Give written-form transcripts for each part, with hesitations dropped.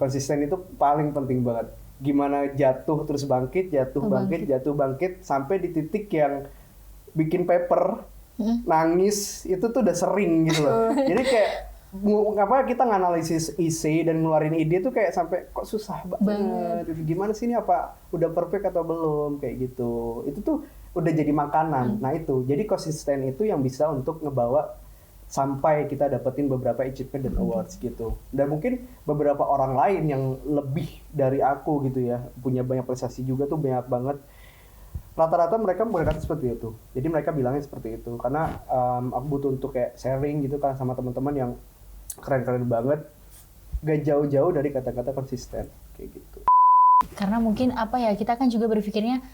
konsisten itu paling penting banget. Gimana jatuh terus bangkit, jatuh bangkit sampai di titik yang bikin paper, nangis itu tuh udah sering gitu loh. Jadi kayak kita nganalisis isi dan ngeluarin ide tuh kayak sampai kok susah banget. Gimana sih ini, apa udah perfect atau belum, kayak gitu. Itu tuh udah jadi makanan. Nah itu, jadi konsisten itu yang bisa untuk ngebawa sampai kita dapetin beberapa achievement dan awards gitu. Dan mungkin beberapa orang lain yang lebih dari aku gitu ya, punya banyak prestasi juga tuh banyak banget. Rata-rata mereka berkata seperti itu. Jadi mereka bilangnya seperti itu. Karena aku butuh untuk kayak sharing gitu kan sama teman-teman yang keren-keren banget. Gak jauh-jauh dari kata-kata konsisten kayak gitu. Karena mungkin kita kan juga berpikirnya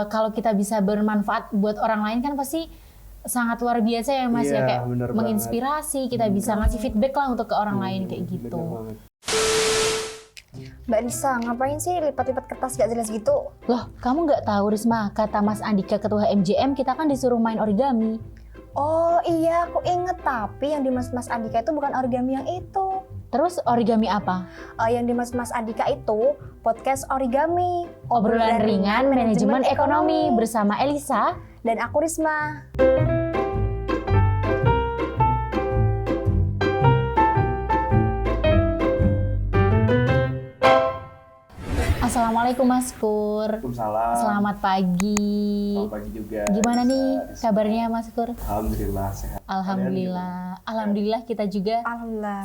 kalau kita bisa bermanfaat buat orang lain kan pasti sangat luar biasa ya Mas ya, kayak menginspirasi, kita bisa ngasih feedback lah untuk ke orang lain kayak gitu. Mbak Risa, ngapain sih lipat-lipat kertas gak jelas gitu? Loh, kamu nggak tahu Risma, kata Mas Andika ketua MJM, kita kan disuruh main origami. Oh iya, aku inget, tapi yang di Mas Andika itu bukan origami yang itu. Terus origami apa? Yang di Mas Andika itu podcast origami. Obrolan ringan manajemen ekonomi bersama Elisa dan aku Risma. Assalamualaikum Mas Kur. Waalaikumsalam. Selamat pagi. Selamat pagi juga. Gimana nih kabarnya Mas Kur? Alhamdulillah sehat. Alhamdulillah kita juga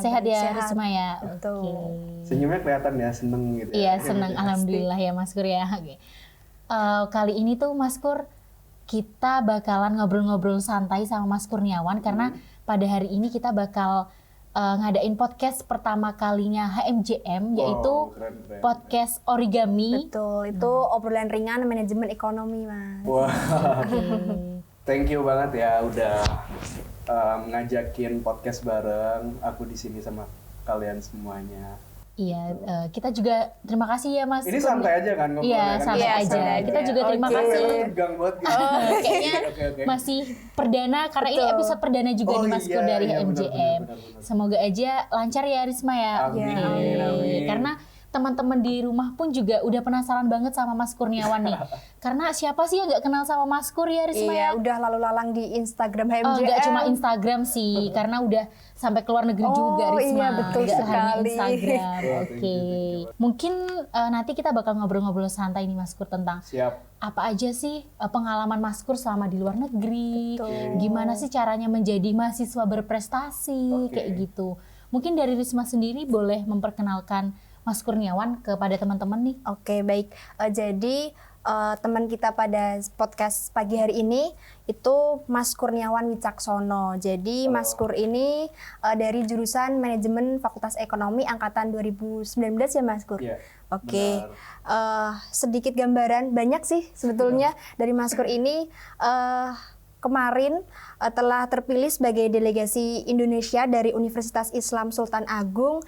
sehat ya Risma ya. Betul. Okay. Senyumnya kelihatan ya, seneng gitu. Iya seneng, alhamdulillah ya Mas Kur ya. Okay. Kali ini tuh Mas Kur, kita bakalan ngobrol-ngobrol santai sama Mas Kurniawan karena pada hari ini kita bakal ngadain podcast pertama kalinya HMJM, yaitu keren. podcast origami. Betul, itu obrolan ringan manajemen ekonomi Mas. Wah, Okay. thank you banget ya udah ngajakin podcast bareng aku di sini sama kalian semuanya. Iya, kita juga terima kasih ya Mas. Ini santai aja kan ngobrolnya? Iya, kan? santai aja. Kita juga terima kasih. Tegang banget gitu. Kayaknya masih perdana karena ini episode perdana juga nih Mas Kur dari MJM. Benar. Semoga aja lancar ya Risma ya. Amin. Karena teman-teman di rumah pun juga udah penasaran banget sama Mas Kurniawan nih. Karena siapa sih yang nggak kenal sama Mas Kur ya Risma ya? Iya, udah lalu lalang di Instagram HMJM. Nggak cuma Instagram sih, karena udah sampai keluar negeri juga Risma. Iya, betul nggak hanya sekali. Instagram. Wah, Oke. thank you. Mungkin nanti kita bakal ngobrol-ngobrol santai nih Mas Kur tentang Siap. apa aja sih pengalaman Mas Kur selama di luar negeri. Betul. Gimana sih caranya menjadi mahasiswa berprestasi kayak gitu. Mungkin dari Risma sendiri boleh memperkenalkan Mas Kurniawan kepada teman-teman nih. Oke, baik. Jadi teman kita pada podcast pagi hari ini itu Mas Kurniawan Wicaksono. Jadi Mas Kur ini dari jurusan Manajemen Fakultas Ekonomi angkatan 2019 ya Mas Kur? Iya. Oke. Sedikit gambaran, banyak sih sebetulnya dari Mas Kur ini. Kemarin telah terpilih sebagai delegasi Indonesia dari Universitas Islam Sultan Agung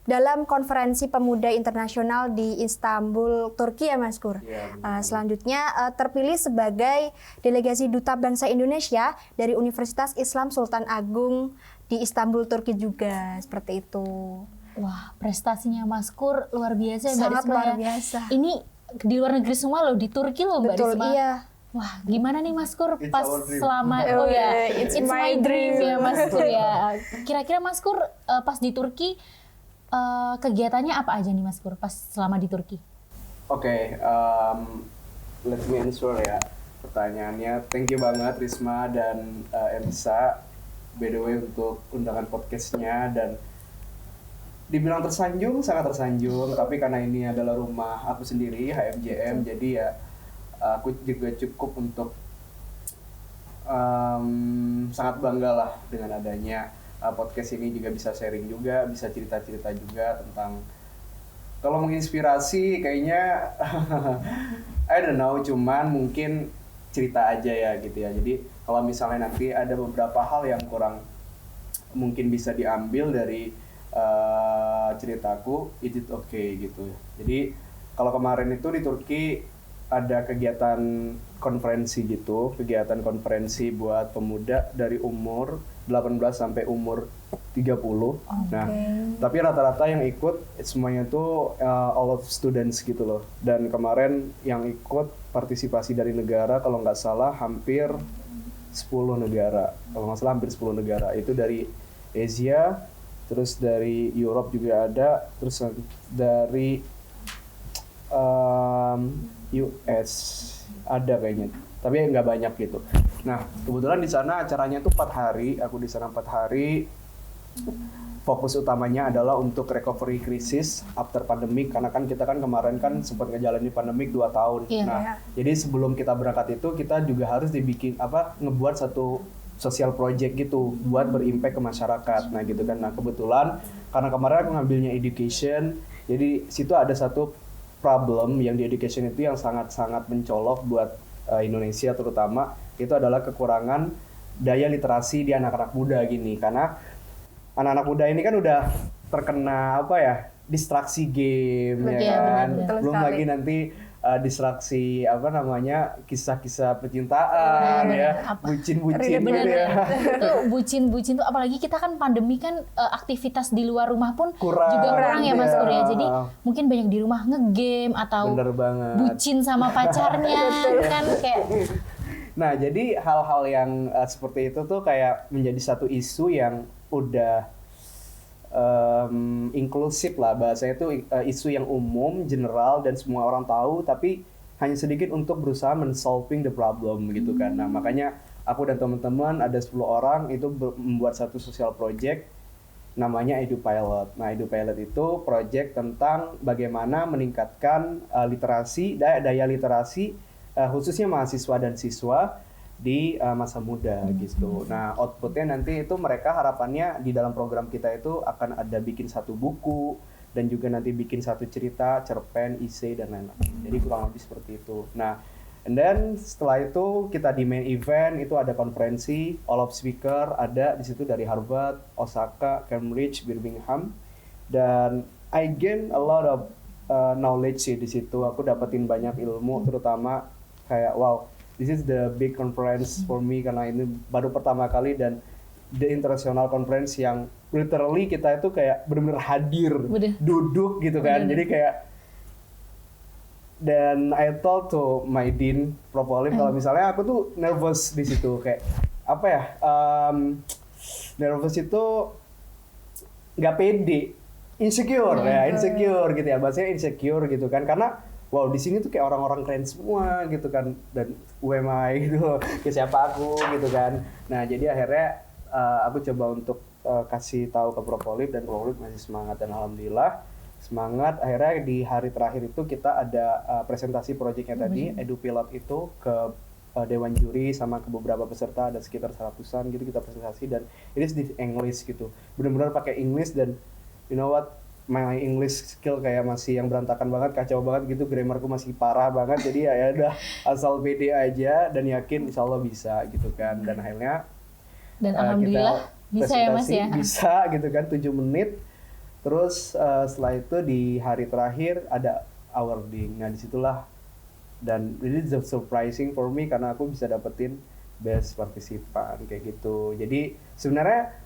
dalam konferensi pemuda internasional di Istanbul, Turki ya Mas Kur. Ya, Selanjutnya terpilih sebagai delegasi Duta Bangsa Indonesia dari Universitas Islam Sultan Agung di Istanbul, Turki juga, seperti itu. Wah, prestasinya Mas Kur luar biasa ya Mbak Sangat Risma luar ya. biasa. Ini di luar negeri semua loh, di Turki loh Mbak Betul, Risma. iya. Wah, gimana nih Mas Kur It's pas our dream. selama It's my dream ya Mas Kur ya. Kira-kira Mas Kur pas di Turki kegiatannya apa aja nih Mas Kur pas selama di Turki? Oke, let me answer ya pertanyaannya. Thank you banget Risma dan Elisa, by the way, untuk undangan podcastnya. Dan dibilang tersanjung, sangat tersanjung. Tapi karena ini adalah rumah aku sendiri, HMJM, jadi ya aku juga cukup untuk sangat bangga lah dengan adanya podcast ini. Juga bisa sharing juga, bisa cerita-cerita juga tentang, kalau menginspirasi kayaknya I don't know, cuman mungkin cerita aja ya gitu ya. Jadi kalau misalnya nanti ada beberapa hal yang kurang mungkin bisa diambil dari ceritaku, it's okay gitu. Jadi kalau kemarin itu di Turki ada kegiatan konferensi gitu, kegiatan konferensi buat pemuda dari umur 18 sampai umur 30. Nah, tapi rata-rata yang ikut semuanya tuh all of students gitu loh. Dan kemarin yang ikut partisipasi dari negara kalau nggak salah hampir 10 negara. Kalau nggak salah hampir 10 negara. Itu dari Asia, terus dari Europe juga ada, terus dari US ada kayaknya, tapi nggak banyak gitu. Nah, kebetulan di sana acaranya tuh 4 hari, aku di sana 4 hari. Fokus utamanya adalah untuk recovery krisis after pandemic, karena kan kita kan kemarin kan sempat ngejalanin pandemic 2 tahun. Nah, jadi sebelum kita berangkat itu kita juga harus ngebuat satu social project gitu buat berimpact ke masyarakat. Nah, gitu kan. Nah, kebetulan karena kemarin aku ngambilnya education, jadi situ ada satu problem yang di education itu yang sangat-sangat mencolok buat Indonesia terutama, itu adalah kekurangan daya literasi di anak-anak muda gini. Karena anak-anak muda ini kan udah terkena distraksi game ya kan. Belum lagi nanti distraksi kisah-kisah percintaan bucin-bucin gitu ya. Itu bucin-bucin tuh, apalagi kita kan pandemi kan aktivitas di luar rumah pun juga kurang ya Mas Kur ya. Jadi mungkin banyak di rumah ngegame atau bucin sama pacarnya kan kayak. Nah, jadi hal-hal yang seperti itu tuh kayak menjadi satu isu yang udah inklusif lah bahasanya, itu isu yang umum, general, dan semua orang tahu, tapi hanya sedikit untuk berusaha men-solving the problem gitu kan. Nah, makanya aku dan teman-teman ada 10 orang itu membuat satu social project namanya EduPilot. Nah, EduPilot itu project tentang bagaimana meningkatkan daya literasi khususnya mahasiswa dan siswa di masa muda gitu. Nah, outputnya nanti itu mereka harapannya di dalam program kita itu akan ada bikin satu buku dan juga nanti bikin satu cerita, cerpen, esai, dan lain-lain. Jadi kurang lebih seperti itu. Nah, and then setelah itu kita di main event itu ada konferensi, all of speaker ada di situ dari Harvard, Osaka, Cambridge, Birmingham, dan I gain a lot of knowledge sih di situ. Aku dapetin banyak ilmu, terutama kayak wow, this is the big conference for me karena ini baru pertama kali dan the international conference yang literally kita itu kayak benar-benar hadir, duduk gitu kan. Jadi kayak, dan I told to my dean Propolim kalau misalnya aku tuh nervous di situ kayak nervous itu nggak pede, insecure gitu ya, bahasanya insecure gitu kan, karena wow, di sini tuh kayak orang-orang keren semua gitu kan, dan who am I gitu, kayak siapa aku gitu kan. Nah, jadi akhirnya aku coba untuk kasih tahu ke Propolim, dan Propolim masih semangat, dan alhamdulillah semangat. Akhirnya di hari terakhir itu kita ada presentasi proyeknya tadi, EduPilot itu ke dewan juri sama ke beberapa peserta, ada sekitar 100-an gitu kita presentasi, dan ini di English gitu, benar-benar pakai English, dan you know what, my English skill kayak masih yang berantakan banget, kacau banget gitu, grammarku masih parah banget, jadi ya udah asal pede aja dan yakin insya Allah bisa gitu kan. Dan akhirnya alhamdulillah bisa ya Mas ya, bisa gitu kan, 7 menit. Terus setelah itu di hari terakhir ada awarding. Nah, disitulah, dan ini surprising for me karena aku bisa dapetin best partisipan kayak gitu. Jadi sebenarnya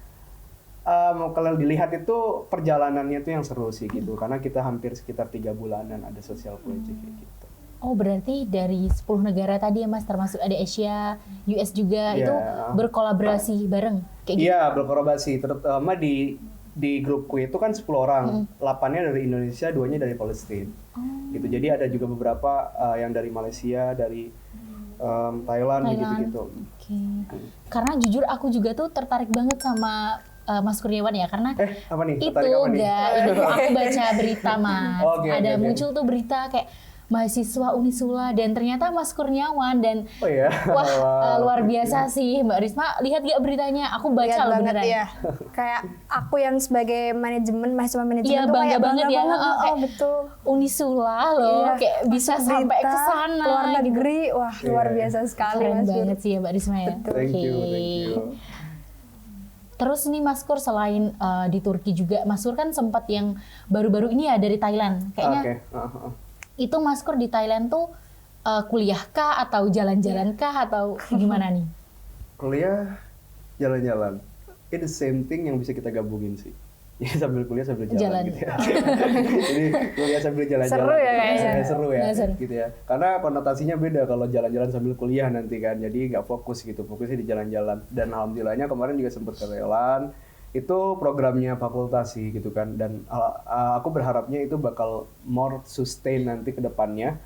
kalau dilihat itu perjalanannya tuh yang seru sih gitu, karena kita hampir sekitar 3 bulanan ada social project kayak gitu. Oh, berarti dari 10 negara tadi ya Mas, termasuk ada Asia, US juga, itu berkolaborasi bareng kayak gitu? Iya, berkolaborasi, terutama di grupku itu kan 10 orang, 8-nya dari Indonesia, 2-nya dari Palestina. Gitu. Jadi ada juga beberapa yang dari Malaysia, dari Thailand. Gitu-gitu. Karena jujur aku juga tuh tertarik banget sama Mas Kurniawan ya, karena apa nih? Itu ini aku baca berita Mas, muncul tuh berita kayak mahasiswa Unisula, dan ternyata Mas Kurniawan, dan luar biasa sih Mbak Risma. Lihat gak beritanya? Aku baca loh beneran. Ya. Kayak aku yang sebagai mahasiswa manajemen tuh bangga kayak banget ya. Betul. Unisula loh, kayak bisa sampai ke sana luar negeri. Gitu. Wah, luar biasa sekali. Keren banget sih ya Mbak Risma ya. Thank you. Terus nih Mas Kur, selain di Turki juga, Mas Kur kan sempat yang baru-baru ini ya dari Thailand. Kayaknya itu Mas Kur di Thailand tuh kuliah kah atau jalan-jalan kah atau gimana nih? Kuliah, jalan-jalan. it the same thing yang bisa kita gabungin sih. Jadi sambil kuliah sambil jalan. Gitu ya. Jadi kuliah sambil jalan-jalan. Seru ya kayaknya. Seru ya, Seru. gitu ya. Karena konotasinya beda kalau jalan-jalan sambil kuliah nanti kan. Jadi nggak fokus gitu, fokusnya di jalan-jalan. Dan alhamdulillahnya kemarin juga sempat ke Thailand. Itu programnya fakultas sih gitu kan. Dan aku berharapnya itu bakal more sustain nanti ke depannya.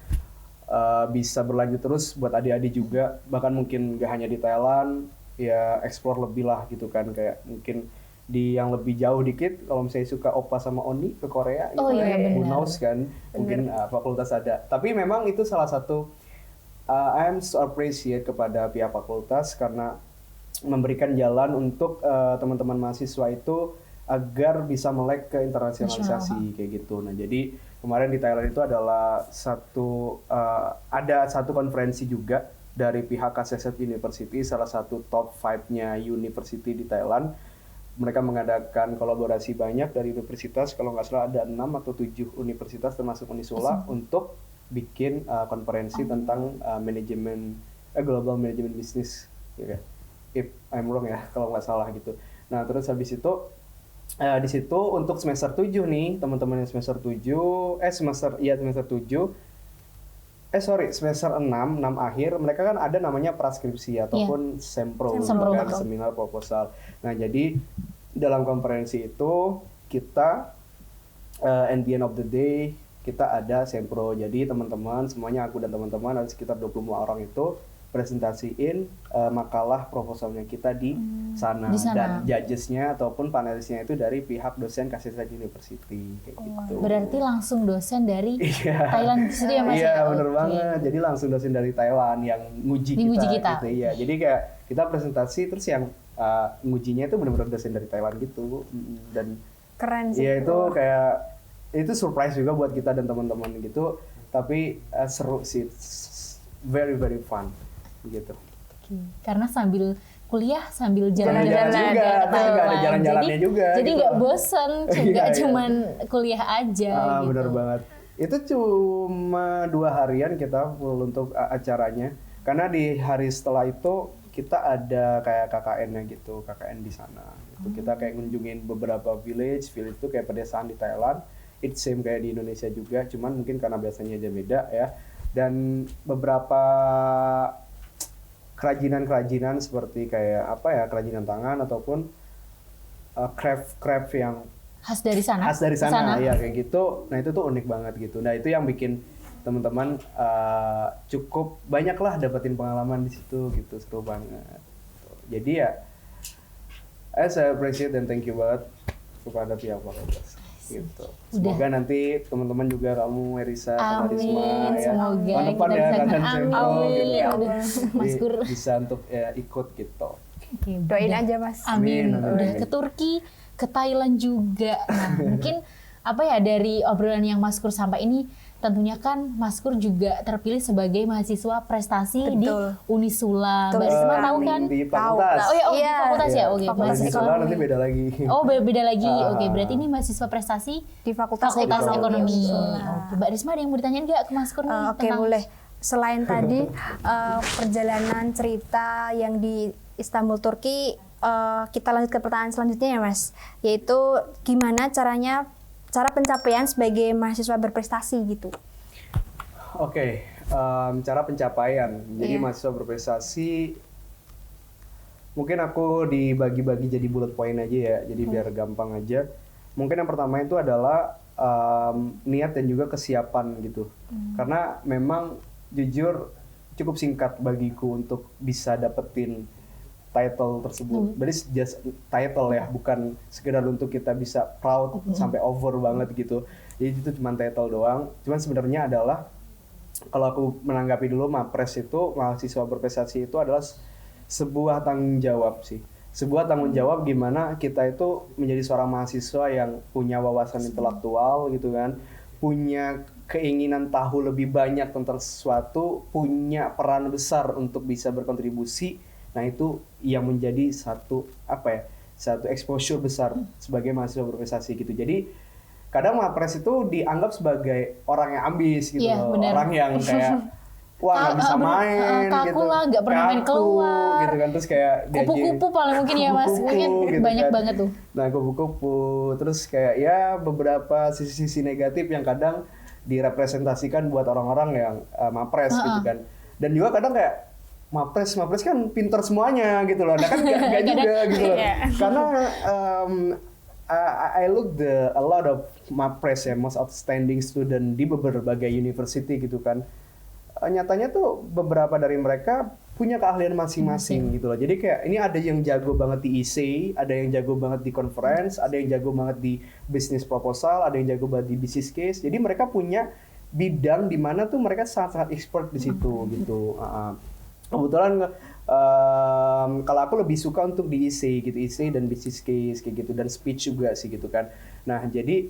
Bisa berlanjut terus buat adik-adik juga. Bahkan mungkin nggak hanya di Thailand, ya explore lebih lah gitu kan. Kayak mungkin di yang lebih jauh dikit, kalau misalnya suka Opa sama Oni ke Korea, Oh, iya, who benar. knows kan, mungkin fakultas ada. Tapi memang itu salah satu, I am so appreciate kepada pihak fakultas karena memberikan jalan untuk teman-teman mahasiswa itu agar bisa melek ke internasionalisasi kayak gitu. Nah jadi kemarin di Thailand itu adalah ada satu konferensi juga dari pihak KCSF University, salah satu top 5-nya university di Thailand. Mereka mengadakan kolaborasi banyak dari universitas, kalau nggak salah ada 6 atau 7 universitas termasuk Unisula untuk bikin konferensi tentang global management business, ya. If I'm wrong ya, kalau nggak salah gitu. Nah terus habis itu di situ untuk semester 7 nih, teman-teman yang semester 7, semester 6 akhir, mereka kan ada namanya praskripsi ataupun sempro, Sempro, kan, betul. seminar proposal. Nah, jadi dalam konferensi itu kita at the end of the day kita ada sempro. Jadi teman-teman semuanya, aku dan teman-teman ada sekitar 25 orang itu presentasiin makalah proposalnya kita di sana. Di sana. Dan judgesnya ataupun panelisnya itu dari pihak dosen KCSF University kayak gitu. Berarti langsung dosen dari Iya. Thailand di situ ya Mas? Iya ya? bener Oke. banget. Jadi langsung dosen dari Thailand yang nguji Nguji kita, kita. gitu. Iya. Jadi kayak kita presentasi terus yang ngujinya itu benar-benar dosen dari Thailand gitu. Dan Keren sih. iya itu kayak itu surprise juga buat kita dan teman-teman gitu. Tapi seru sih. Very very fun gitu. Oke. Karena sambil kuliah sambil Jalan-jalan jalan-jalan juga, ke terus juga ada Thailand. jalan-jalannya juga, Jadi gitu. nggak bosen, Iya, nggak iya. cuman kuliah aja gitu. Bener banget. Itu cuma 2 harian kita full untuk acaranya. Karena di hari setelah itu kita ada kayak KKN-nya gitu, KKN di sana. Gitu. Kita kayak ngunjungin beberapa village itu kayak pedesaan di Thailand. It's same kayak di Indonesia juga, cuman mungkin karena biasanya aja beda ya. Dan beberapa kerajinan-kerajinan seperti kayak kerajinan tangan ataupun craft yang Khas dari sana? khas dari Ke sana, ya kayak gitu. Nah itu tuh unik banget gitu. Nah itu yang bikin teman-teman cukup banyak lah dapetin pengalaman di situ gitu, seru banget. Jadi ya, saya appreciate dan thank you banget kepada pihak fakultas. Gitu. Semoga nanti teman-teman juga kamu Erisa sama Risma Amin, ya semoga tahun depan kita ya bisa kalian amin, sempro gitu. ya Allah. Mas Gur. Bisa untuk ikut gitu. Oke, Doain udah. aja Mas. Amin. Amin, amin, Udah amin. ke Turki, ke Thailand juga. Nah, mungkin dari obrolan yang Mas Kur sampai ini, tentunya kan Mas Kur juga terpilih sebagai mahasiswa prestasi Betul. di Unisula. Betul Mbak Risma sekali. tahu kan? Di Tahu. fakultas. Oh ya, di Iya. fakultas ya. Oke, Fakultas Kalau di mahasiswa. sekolah nanti beda lagi. Oh, beda lagi. Ah. Oke, berarti ini mahasiswa prestasi Di Fakultas Ekonomi. Unisula. Oke, Mbak Risma ada yang mau ditanyain nggak ke Mas Kur nih? Oke, boleh. Selain tadi perjalanan cerita yang di Istanbul, Turki, kita lanjut ke pertanyaan selanjutnya ya Mas, yaitu gimana cara pencapaian sebagai mahasiswa berprestasi gitu. Oke, cara pencapaian. Jadi Iya. mahasiswa berprestasi, mungkin aku dibagi-bagi jadi bullet point aja ya, jadi biar gampang aja. Mungkin yang pertama itu adalah niat dan juga kesiapan gitu. Karena memang jujur cukup singkat bagiku untuk bisa dapetin title tersebut. Jadi just title ya, bukan sekedar untuk kita bisa proud sampai over banget gitu. Jadi itu cuma title doang. Cuman sebenarnya adalah kalau aku menanggapi dulu Mapres itu, mahasiswa berprestasi itu adalah sebuah tanggung jawab sih. Sebuah tanggung jawab gimana kita itu menjadi seorang mahasiswa yang punya wawasan intelektual gitu kan, punya keinginan tahu lebih banyak tentang sesuatu, punya peran besar untuk bisa berkontribusi. Nah itu yang menjadi satu exposure besar sebagai mahasiswa berprestasi gitu. Jadi kadang Mapres itu dianggap sebagai orang yang ambis gitu, Iya, benar. orang yang kayak wah nggak bisa main kaku gitu, lah, nggak pernah main kaku, keluar. gitu kan, terus kayak Kupu-kupu paling mungkin ya Mas, kupu-kupu, mungkin gitu banyak kan. banget tuh. Nah kupu-kupu, terus kayak ya beberapa sisi-sisi negatif yang kadang direpresentasikan buat orang-orang yang mapres gitu kan, dan juga kadang kayak mapres kan pinter semuanya gitu loh, nah kan nggak juga gitu loh, karena I look a lot of mapres ya, most outstanding student di berbagai university gitu kan. Nyatanya tuh beberapa dari mereka punya keahlian masing-masing gitu loh. Jadi kayak ini ada yang jago banget di essay, ada yang jago banget di conference, ada yang jago banget di business proposal, ada yang jago banget di business case. Jadi mereka punya bidang di mana tuh mereka sangat-sangat expert di situ gitu. Kebetulan kalau aku lebih suka untuk di essay gitu, essay dan business case kayak gitu, dan speech juga sih gitu kan. Nah jadi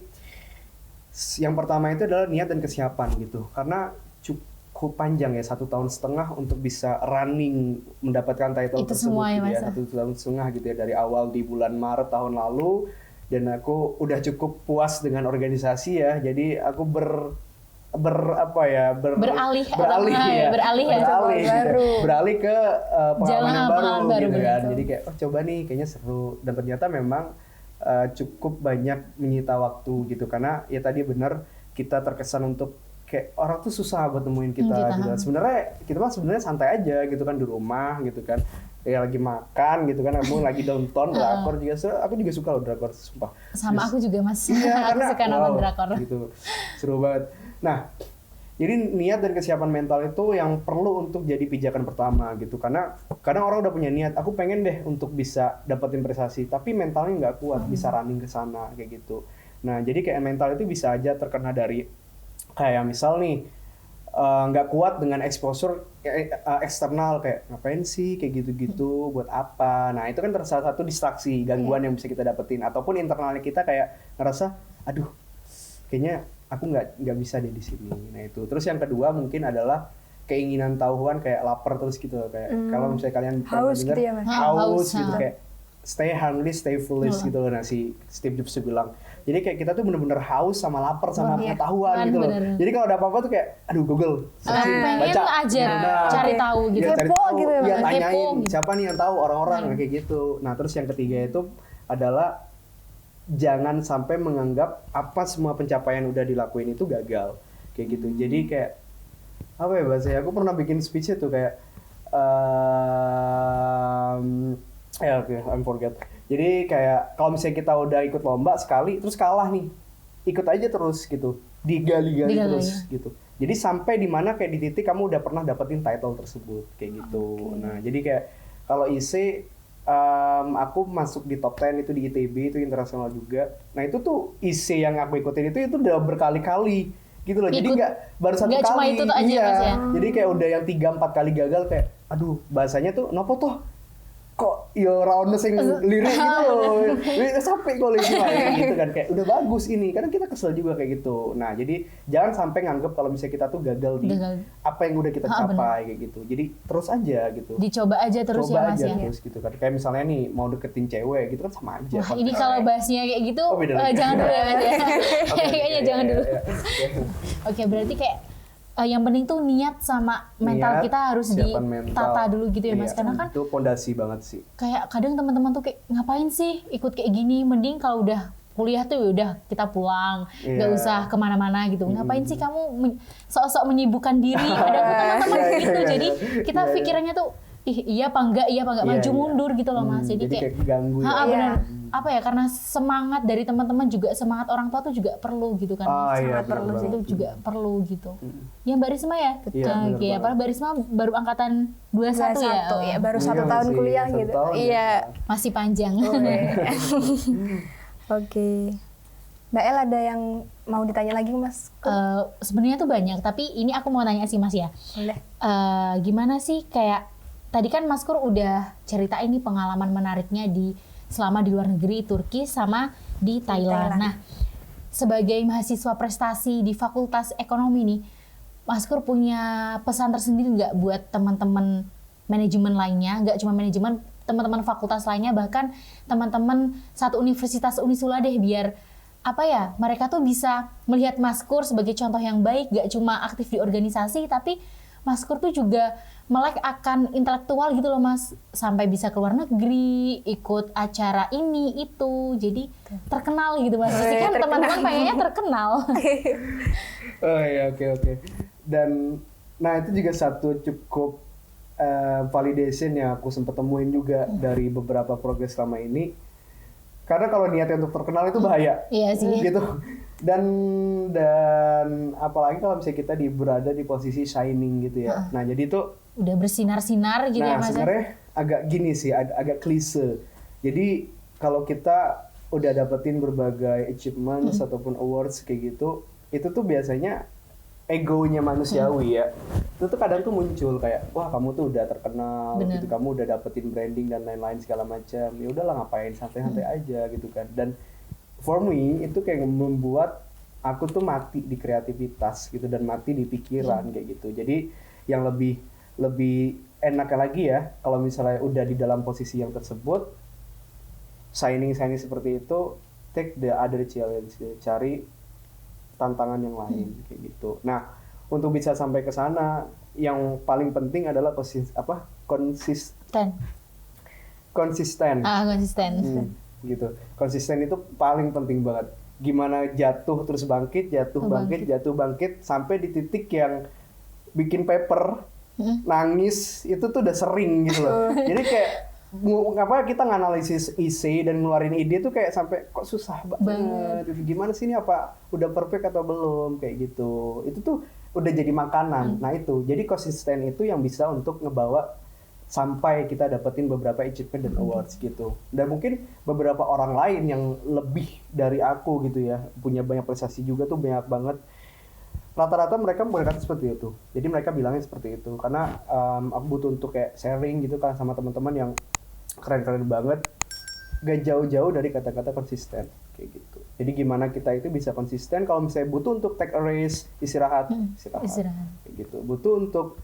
yang pertama itu adalah niat dan kesiapan gitu, karena cukup panjang ya, 1,5 tahun untuk bisa running mendapatkan title itu tersebut semua ya, gitu ya, Mas? 1,5 tahun gitu ya, dari awal di bulan Maret tahun lalu, dan aku udah cukup puas dengan organisasi ya, jadi aku beralih ke pengalaman yang baru gitu kan. Jadi kayak coba nih, kayaknya seru, dan ternyata memang cukup banyak menyita waktu gitu, karena ya tadi benar kita terkesan untuk kayak orang tuh susah buat nemuin kita gitu. Sebenarnya kita mah sebenarnya santai aja gitu kan, di rumah gitu kan, ya lagi makan gitu kan, kamu lagi nonton drakor juga. Aku juga suka loh drakor, sumpah. Sama aku juga Mas. Iya, aku suka nonton drakor. Gitu, seru banget. Nah, jadi niat dan kesiapan mental itu yang perlu untuk jadi pijakan pertama gitu, karena kadang orang udah punya niat, aku pengen deh untuk bisa dapetin prestasi, tapi mentalnya nggak kuat bisa running ke sana kayak gitu. Nah, jadi kayak mental itu bisa aja terkena dari kayak misal nih nggak kuat dengan exposure eksternal, kayak ngapain sih kayak gitu-gitu, buat apa. Nah itu kan salah satu distraksi, gangguan yang bisa kita dapetin, ataupun internalnya kita kayak ngerasa aduh kayaknya aku nggak bisa deh di sini. Nah itu. Terus yang kedua mungkin adalah keinginan tahuan, kayak lapar terus gitu, kayak kalau misalnya kalian pernah dengar gitu ya, Mas? haus gitu, kayak stay hungry, stay foolish gitu loh. Nah si Steve Jobs bilang. Jadi kayak kita tuh bener-bener haus sama lapar sama pengetahuan gitu loh. Jadi kalau ada apa-apa tuh kayak aduh Google, baca aja, cari tahu gitu. Ya, Kepo gitu ya, ya Mas? tanyain Kepo gitu. siapa nih yang tahu, orang-orang kayak gitu. Nah terus yang ketiga itu adalah jangan sampai menganggap apa semua pencapaian udah dilakuin itu gagal kayak gitu. Jadi kayak apa ya bahasanya, aku pernah bikin speech itu kayak I'm forget. Jadi kayak kalau misalnya kita udah ikut lomba sekali terus kalah nih, ikut aja terus gitu, digali-gali terus gitu. Jadi sampai di mana kayak di titik kamu udah pernah dapetin title tersebut kayak gitu. Nah jadi kayak kalau IC aku masuk di top 10 itu di ITB, itu internasional juga. Nah itu tuh IC yang aku ikutin itu udah berkali-kali gitu loh. Jadi nggak baru satu kali. Cuma itu tuh aja, Mas, ya? Jadi kayak udah yang 3-4 kali gagal, kayak aduh bahasanya tuh nopo tuh kok yo rawan sing lirik gitu loh. Sampai kok gitu kan, kayak udah bagus ini. Kadang kita kesel juga kayak gitu. Nah, jadi jangan sampai nganggep kalau misalnya kita tuh gagal di apa yang udah kita capai kayak gitu. Jadi terus aja gitu. Dicoba aja terus ya Mas ya. Terus gitu kan. Kayak misalnya nih mau deketin cewek gitu kan sama aja. Wah, ini kalau bahasnya kayak gitu jangan dulu ya Mas ya. Kayaknya jangan dulu. Oke, berarti kayak yang penting tuh niat sama mental kita harus ditata dulu gitu ya Mas, karena kan itu fondasi banget sih. Kayak kadang teman-teman tuh kayak ngapain sih ikut kayak gini, mending kalau udah kuliah tuh udah kita pulang, nggak usah kemana-mana gitu. Ngapain sih kamu sok-sok menyibukkan diri? Ada teman-teman gitu, jadi kita pikirannya tuh iya apa enggak maju mundur gitu loh Mas. Jadi kayak ganggu. Benar. Apa ya, karena semangat dari teman-teman juga, semangat orang tua tuh juga perlu gitu kan. Sangat perlu sih. Itu juga perlu gitu. Ya Mbak Risma ya? Oke, apalagi Mbak Risma baru angkatan 21 ya? Ya, baru 1 tahun kuliah gitu. Iya. Masih panjang. Oke. Mbak El ada yang mau ditanya lagi Mas? Sebenarnya tuh banyak, tapi ini aku mau tanya sih Mas ya. Boleh. Gimana sih kayak tadi kan Mas Kur udah cerita ini pengalaman menariknya selama di luar negeri, Turki sama di Thailand. Nah, sebagai mahasiswa prestasi di Fakultas Ekonomi nih, Mas Kur punya pesan tersendiri nggak buat teman-teman manajemen lainnya, nggak cuma manajemen, teman-teman fakultas lainnya, bahkan teman-teman satu universitas Unisula deh, biar apa ya, mereka tuh bisa melihat Mas Kur sebagai contoh yang baik, nggak cuma aktif di organisasi, tapi Maskur tuh juga melek akan intelektual gitu loh Mas, sampai bisa keluar negeri, ikut acara ini itu, jadi terkenal gitu Mas. Pasti kan teman-teman pengennya terkenal. Oh iya, oke. Dan nah itu juga satu cukup validation yang aku sempat temuin juga dari beberapa progres selama ini. Karena kalau niatnya untuk terkenal itu bahaya. Iya sih. Gitu. Dan apalagi kalau misalnya kita berada di posisi shining gitu ya. Nah, jadi itu Udah bersinar-sinar gitu ya nah, Mas. sebenarnya agak gini sih, agak klise. Jadi kalau kita udah dapetin berbagai achievements ataupun awards kayak gitu, itu tuh biasanya egonya manusiawi ya. Itu tuh kadang tuh muncul kayak, wah kamu tuh udah terkenal, gitu, kamu udah dapetin branding dan lain-lain segala macam. Ya udahlah ngapain, santai-santai aja gitu kan. Dan for me itu kayak membuat aku tuh mati di kreativitas gitu dan mati di pikiran kayak gitu. Jadi yang lebih enaknya lagi ya kalau misalnya udah di dalam posisi yang tersebut, shining seperti itu, take the other challenge, cari tantangan yang lain kayak gitu. Nah, untuk bisa sampai ke sana yang paling penting adalah konsisten. Konsisten. Gitu. Konsisten itu paling penting banget. Gimana jatuh terus bangkit bangkit sampai di titik yang bikin paper, nangis itu tuh udah sering gitu loh. Jadi kayak kita nganalisis isi dan ngeluarin ide tuh kayak sampai kok susah banget. Gimana sih ini, apa udah perfect atau belum kayak gitu. Itu tuh udah jadi makanan. Nah itu, jadi konsisten itu yang bisa untuk ngebawa sampai kita dapetin beberapa achievement dan awards gitu. Dan mungkin beberapa orang lain yang lebih dari aku gitu ya, punya banyak prestasi juga tuh banyak banget. Rata-rata mereka berkata seperti itu. Jadi mereka bilangnya seperti itu. Karena aku butuh untuk kayak sharing gitu kan sama teman-teman yang keren-keren banget. Gak jauh-jauh dari kata-kata konsisten kayak gitu. Jadi gimana kita itu bisa konsisten kalau misalnya butuh untuk take a rest, istirahat. Kayak gitu. Butuh untuk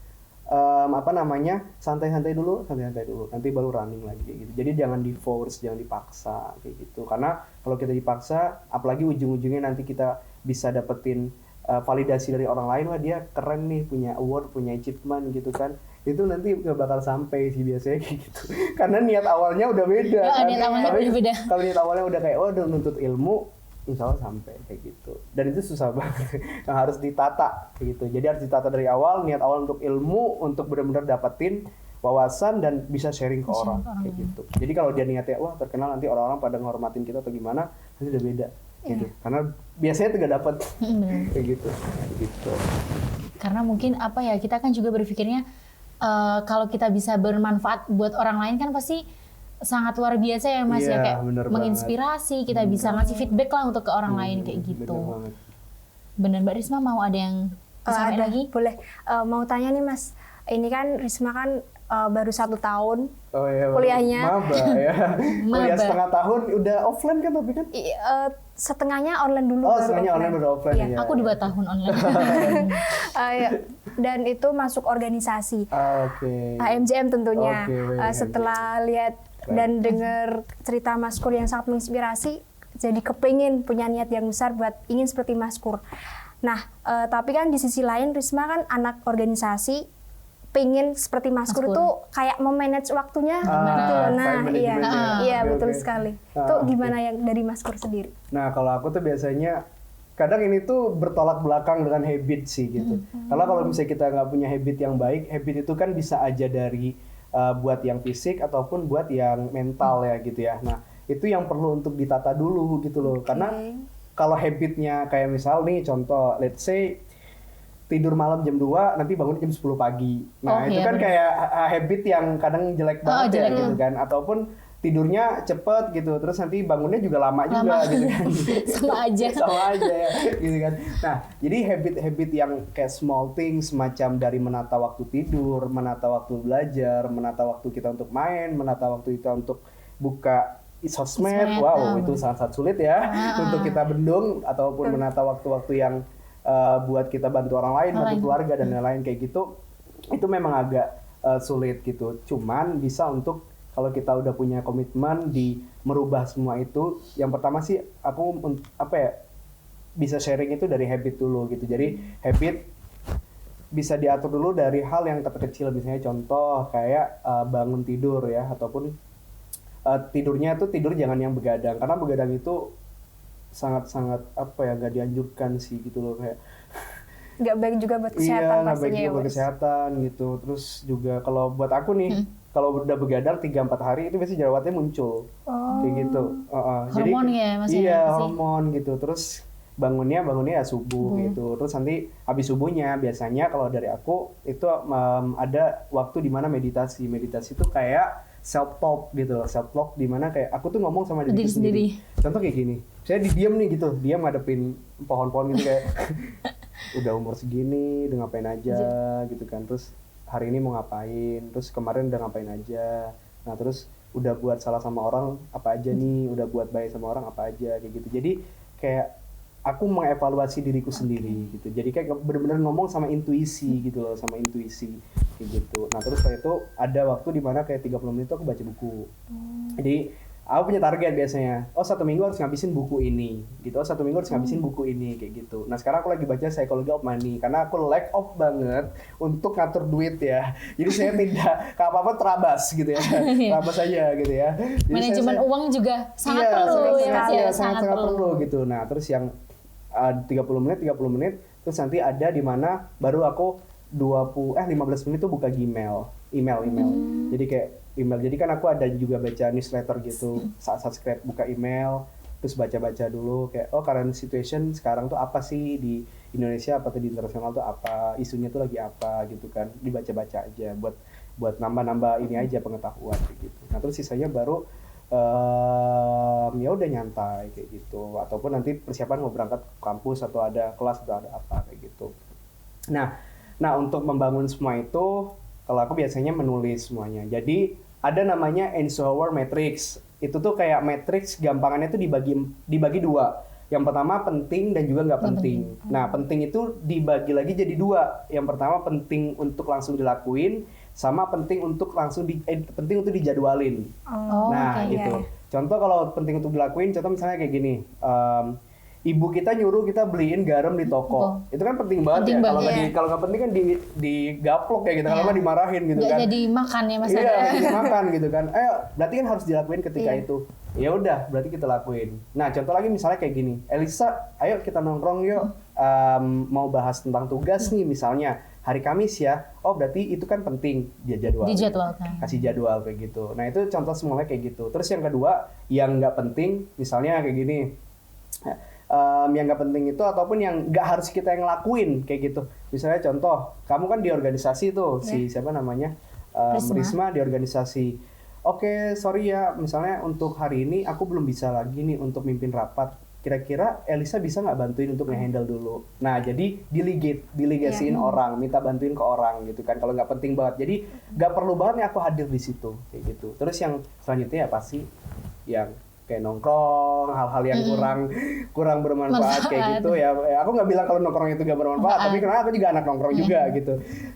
santai-santai dulu, nanti baru running lagi kayak gitu. Jadi jangan di force, jangan dipaksa kayak gitu. Karena kalau kita dipaksa, apalagi ujung-ujungnya nanti kita bisa dapetin validasi dari orang lain, wah dia keren nih, punya award, punya achievement gitu kan, itu nanti gak bakal sampai sih biasanya kayak gitu. Karena niat awalnya udah beda kan. Kalau niat awalnya udah kayak udah nuntut ilmu, insya Allah sampai kayak gitu. Dan itu susah banget, yang harus ditata kayak gitu. Jadi harus ditata dari awal, niat awal untuk ilmu, untuk benar-benar dapetin wawasan dan bisa sharing ke orang kayak gitu. Jadi kalau dia niatnya wah terkenal nanti orang-orang pada nghormatin kita atau gimana, itu udah beda gitu. Karena biasanya tuh gak dapet kayak gitu. Karena mungkin kita kan juga berpikirnya kalau kita bisa bermanfaat buat orang lain kan pasti sangat luar biasa ya Mas ya, kayak menginspirasi, kita bisa ngasih feedback lah untuk ke orang lain kayak gitu. Bener Mbak Risma, mau ada yang disampaikan lagi? Boleh. Mau tanya nih Mas, ini kan Risma kan baru 1 tahun kuliahnya. Maba ya. Kuliah setengah tahun, udah offline kan tapi kan? Setengahnya online dulu. Setengahnya online baru offline ya. Aku 2 tahun online. Dan itu masuk organisasi. HMJM tentunya. Setelah lihat dan dengar cerita Mas Kur yang sangat menginspirasi, jadi kepingin punya niat yang besar buat ingin seperti Mas Kur. Nah, tapi kan di sisi lain Risma kan anak organisasi, pengen seperti Mas Kur tuh kayak memanage waktunya gitu. Nah, iya betul sekali. Itu gimana yang dari Mas Kur sendiri? Nah, kalau aku tuh biasanya kadang ini tuh bertolak belakang dengan habit sih gitu. Karena kalau misalnya kita nggak punya habit yang baik, habit itu kan bisa aja dari buat yang fisik ataupun buat yang mental ya gitu ya. Nah, itu yang perlu untuk ditata dulu gitu loh. Karena kalau habitnya kayak misal nih contoh, let's say tidur malam jam 2, nanti bangun jam 10 pagi. Nah, itu kan kayak habit yang kadang jelek banget ya gitu kan. Ataupun tidurnya cepet gitu, terus nanti bangunnya juga lama juga gitu kan. Sama aja ya gitu kan. Nah, jadi habit-habit yang kayak small things, semacam dari menata waktu tidur, menata waktu belajar, menata waktu kita untuk main, menata waktu kita untuk buka sosmed, itu sangat sulit ya untuk kita bendung, ataupun menata waktu-waktu yang buat kita bantu orang lain, bantu keluarga dan lain-lain kayak gitu, itu memang agak sulit gitu. Cuman bisa untuk kalau kita udah punya komitmen di merubah semua itu, yang pertama sih aku bisa sharing itu dari habit dulu gitu. Jadi habit bisa diatur dulu dari hal yang kecil, misalnya contoh kayak bangun tidur ya, ataupun tidurnya tuh tidur jangan yang begadang, karena begadang itu sangat-sangat apa ya, nggak dianjurkan sih gitu loh, kayak Nggak baik juga buat kesehatan iya nggak baik pastinya juga ya buat Mas. kesehatan gitu. Terus juga kalau buat aku nih, kalau udah begadang 3-4 hari itu biasanya jerawatnya muncul kayak gitu. Jadi Hormon ya, Mas, ya, iya pasti. hormon gitu. Terus bangunnya ya subuh gitu. Terus nanti habis subuhnya biasanya kalau dari aku itu ada waktu di mana meditasi itu kayak self talk gitu, self talk di mana kayak aku tuh ngomong sama diriku Diri sendiri. sendiri. Contoh kayak gini, saya diam nih gitu, diam ngadepin pohon-pohon gitu kayak udah umur segini udah ngapain aja gitu kan, terus hari ini mau ngapain, terus kemarin udah ngapain aja, nah terus udah buat salah sama orang apa aja nih, udah buat baik sama orang apa aja kayak gitu. Jadi kayak aku mengevaluasi diriku sendiri gitu, jadi kayak bener-bener ngomong sama intuisi gitu loh, sama intuisi kayak gitu. Nah terus setelah itu ada waktu di mana kayak 30 menit tuh aku baca buku. Jadi aku punya target biasanya, 1 minggu harus ngabisin buku ini gitu, 1 minggu harus ngabisin buku ini kayak gitu. Nah sekarang aku lagi baca Psychology of Money karena aku lack of banget untuk ngatur duit ya, jadi saya tidak apa-apa terabas gitu ya, terabas aja gitu ya. Jadi Manajemen uang juga sangat iya, perlu ya Mas ya, sangat perlu gitu. Nah terus yang 30 menit terus nanti ada di mana baru aku 15 menit tuh buka email. Jadi kayak email, jadi kan aku ada juga baca newsletter gitu, saat subscribe buka email terus baca-baca dulu kayak current situation sekarang tuh apa sih di Indonesia apa tuh di internasional tuh apa, isunya tuh lagi apa gitu kan, dibaca-baca aja buat nambah-nambah ini aja pengetahuan kayak gitu. Nah terus sisanya baru ya udah nyantai kayak gitu, ataupun nanti persiapan mau berangkat ke kampus atau ada kelas atau ada apa kayak gitu. Nah untuk membangun semua itu kalau aku biasanya menulis semuanya. Jadi ada namanya Eisenhower Matrix. Itu tuh kayak matrix, gampangannya tuh dibagi dua. Yang pertama penting dan juga nggak penting. Nah penting itu dibagi lagi jadi dua. Yang pertama penting untuk langsung dilakuin, sama penting untuk penting untuk dijadwalin. Nah gitu. Contoh kalau penting untuk dilakuin, contoh misalnya kayak gini. Ibu kita nyuruh kita beliin garam di toko. Itu kan penting banget ya. Kalau nggak penting kan digaplok ya gitu. Kalau nggak dimarahin gitu kan. Jadi makan ya Mas. Iya, jadi makan gitu kan. Berarti kan harus dilakuin ketika itu. Ya udah, berarti kita lakuin. Nah, contoh lagi misalnya kayak gini. Elisa, ayo kita nongkrong yuk. Mau bahas tentang tugas nih misalnya. Hari Kamis ya. Oh, berarti itu kan penting dia jadwal. Dijadwalkan. Kasih jadwal kayak gitu. Nah, itu contoh semuanya kayak gitu. Terus yang kedua, yang nggak penting, misalnya kayak gini. Yang nggak penting itu ataupun yang nggak harus kita yang ngelakuin kayak gitu. Misalnya contoh, kamu kan di organisasi tuh, si siapa namanya? Risma di organisasi. Oke, sorry ya, misalnya untuk hari ini aku belum bisa lagi nih untuk mimpin rapat. Kira-kira Elisa bisa nggak bantuin untuk nge-handle dulu? Nah, jadi delegasiin orang, minta bantuin ke orang gitu kan. Kalau nggak penting banget, jadi nggak perlu banget nih aku hadir di situ kayak gitu. Terus yang selanjutnya ya pasti yang kayak nongkrong, hal-hal yang kurang bermanfaat kayak gitu ya. Aku nggak bilang kalau nongkrong itu nggak bermanfaat, tapi karena aku juga anak nongkrong juga gitu.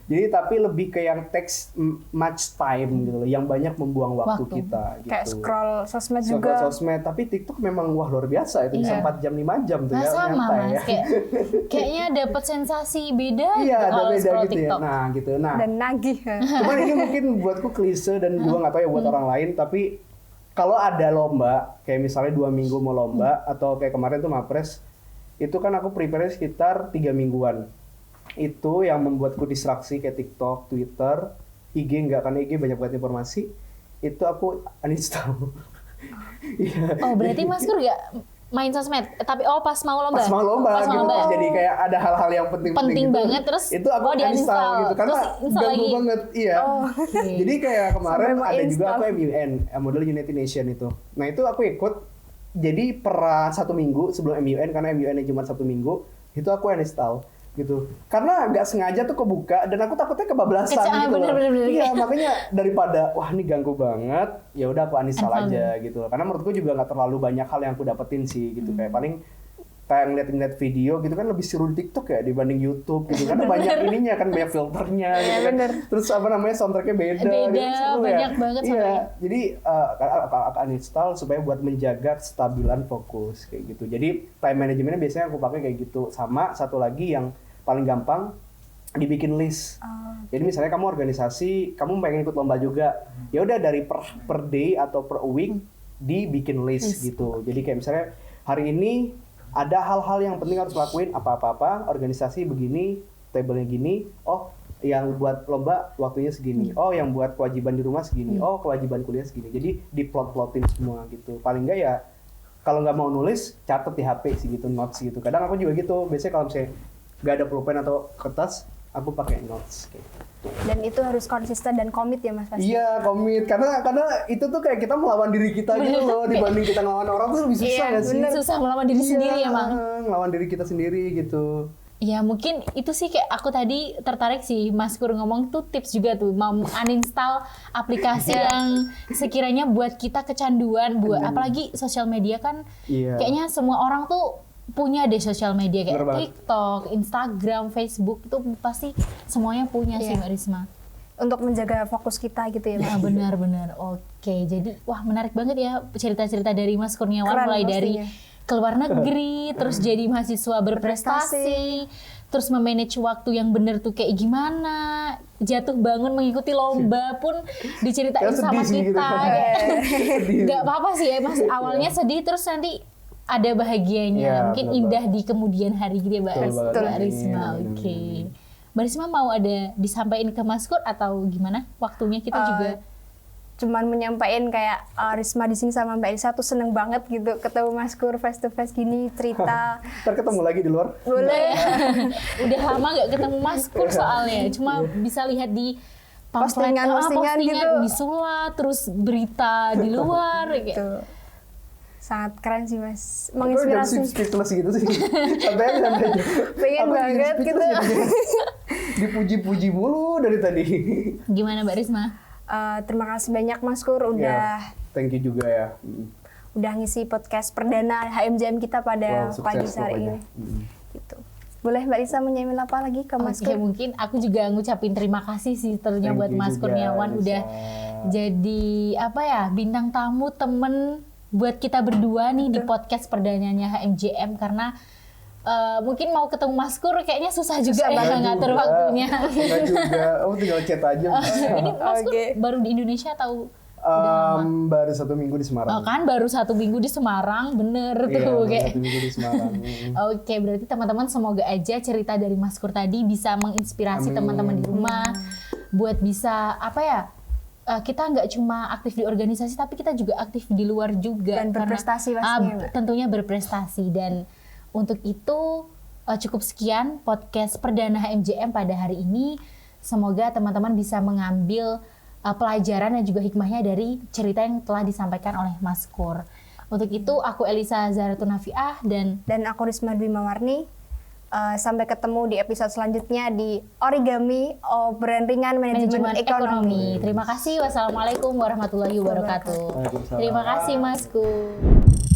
Jadi tapi lebih ke yang takes much time gitu loh, yang banyak membuang waktu kita gitu. Kayak scroll sosmed juga. Sosmed, tapi TikTok memang wah luar biasa itu, bisa 4 jam 5 jam tuh Nah, ya. sama nyantai Mas, kayaknya dapat sensasi beda Iya, ada kalau beda scroll gitu TikTok. ya. Nah, gitu. Nah, Dan nagih. cuman ini mungkin buatku klise dan juga nggak tahu ya buat orang lain, tapi kalau ada lomba, kayak misalnya 2 minggu mau lomba, atau kayak kemarin tuh Mapres, itu kan aku prepare sekitar 3 mingguan. Itu yang membuatku distraksi kayak TikTok, Twitter, IG nggak, karena IG banyak banget informasi, itu aku uninstall. Oh, berarti Mas Kur nggak main sosmed, tapi pas mau lomba? Pas mau lomba Pas gitu, lomba. jadi kayak ada hal-hal yang penting Penting gitu. banget, terus itu aku uninstall gitu, karena terus install ganggu lagi. banget, iya. Jadi kayak kemarin Sampai mau ada juga install. aku MUN, model United Nation itu. Nah itu aku ikut, jadi per 1 minggu sebelum MUN, karena MUN-nya cuma 1 minggu, itu aku uninstall gitu. Karena nggak sengaja tuh kebuka, dan aku takutnya kebablasan gitu loh. Bener. Iya, makanya daripada, wah ini ganggu banget, ya udah aku uninstall aja gitu. Karena menurutku juga nggak terlalu banyak hal yang aku dapetin sih gitu. Kayak paling kayak ngeliat video gitu kan lebih seru di TikTok ya dibanding YouTube gitu. Karena banyak ininya kan, banyak filternya gitu kan. Terus apa namanya, soundtracknya beda gitu, seru banyak ya. banget Iya, soundtracknya. jadi aku uninstall supaya buat menjaga kestabilan fokus kayak gitu. Jadi time managementnya biasanya aku pakai kayak gitu. Sama satu lagi yang paling gampang, dibikin list. Jadi misalnya kamu organisasi, kamu pengen ikut lomba juga, ya udah dari per day atau per week dibikin list gitu. Jadi kayak misalnya hari ini ada hal-hal yang penting harus lakuin apa-apa, organisasi begini, tabelnya gini, oh yang buat lomba waktunya segini, oh yang buat kewajiban di rumah segini, oh kewajiban kuliah segini. Jadi diplot-plotin semua gitu. Paling enggak ya kalau nggak mau nulis, catat di HP sih gitu, notes gitu. Kadang aku juga gitu, biasanya kalau misalnya nggak ada pulpen atau kertas, aku pakai notes kayak gitu. Dan itu harus konsisten dan komit ya Mas pasti. Iya, komit. Karena itu tuh kayak kita melawan diri kita gitu loh, dibanding kita ngelawan orang tuh lebih susah nggak sih? Susah melawan diri sendiri emang. Ngelawan diri kita sendiri gitu. Ya mungkin itu sih kayak aku tadi tertarik sih Mas Kur ngomong tuh tips juga tuh mau uninstall aplikasi yang sekiranya buat kita kecanduan buat apalagi sosial media kan kayaknya semua orang tuh punya deh sosial media kayak TikTok, Instagram, Facebook itu pasti semuanya punya sih Mbak Risma. Untuk menjaga fokus kita gitu ya. Nah, benar-benar. Oke, jadi wah menarik banget ya cerita-cerita dari Mas Kurniawan. Keren, mulai pastinya. dari keluar negeri, terus jadi mahasiswa berprestasi, terus memanage waktu yang bener tuh kayak gimana, jatuh bangun mengikuti lomba pun diceritain sama kita. Gitu. Gak apa-apa sih ya Mas, awalnya sedih terus nanti ada bahagianya, mungkin indah di kemudian hari gitu ya Mbak Risma. Oke. Mbak Risma mau ada disampaikan ke Mas Kur atau gimana? Waktunya kita juga cuman menyampaikan kayak Risma di sini sama Mbak Elisa tuh seneng banget gitu ketemu Mas Kur face to face gini cerita. Ntar ketemu lagi di luar. Boleh. Udah lama gak ketemu Mas Kur soalnya, cuma bisa lihat di postingan gitu. Bisula, terus berita di luar gitu. Sangat keren sih Mas, menginspirasi. Speechless gitu sih. Sampai aja. Pengen banget gitu. Dipuji-puji mulu dari tadi. Gimana Mbak Risma? Terima kasih banyak Mas Kur udah thank you juga ya. Udah ngisi podcast perdana HMJM kita pada pagi hari ini. Gitu. Boleh Mbak Risa menyampaikan apa lagi ke Mas Kur? Mungkin aku juga ngucapin terima kasih sih ternyata buat Mas Kurniawan udah jadi apa ya bintang tamu temen buat kita berdua nih di podcast perdananya HMJM karena mungkin mau ketemu Mas Kur kayaknya susah juga ya ngatur waktunya. Enggak juga, tinggal chat aja. Ini Mas Kur baru di Indonesia atau baru 1 minggu di Semarang. Oh kan baru 1 minggu di Semarang, bener tuh kayak. 1 minggu di Semarang. Oke, berarti teman-teman semoga aja cerita dari Mas Kur tadi bisa menginspirasi teman-teman di rumah buat bisa apa ya? Kita nggak cuma aktif di organisasi tapi kita juga aktif di luar juga dan berprestasi pastinya. Tentunya berprestasi dan untuk itu cukup sekian podcast perdana HMJM pada hari ini. Semoga teman-teman bisa mengambil pelajaran dan juga hikmahnya dari cerita yang telah disampaikan oleh Mas Kur. Untuk itu aku Elisa Zaratun Nafiah dan aku Risma Dwi Mawarni. Sampai ketemu di episode selanjutnya di Origami Obrolan Ringan Manajemen Ekonomi. Terima kasih. Wassalamualaikum warahmatullahi wabarakatuh. Terima kasih Mas Kur.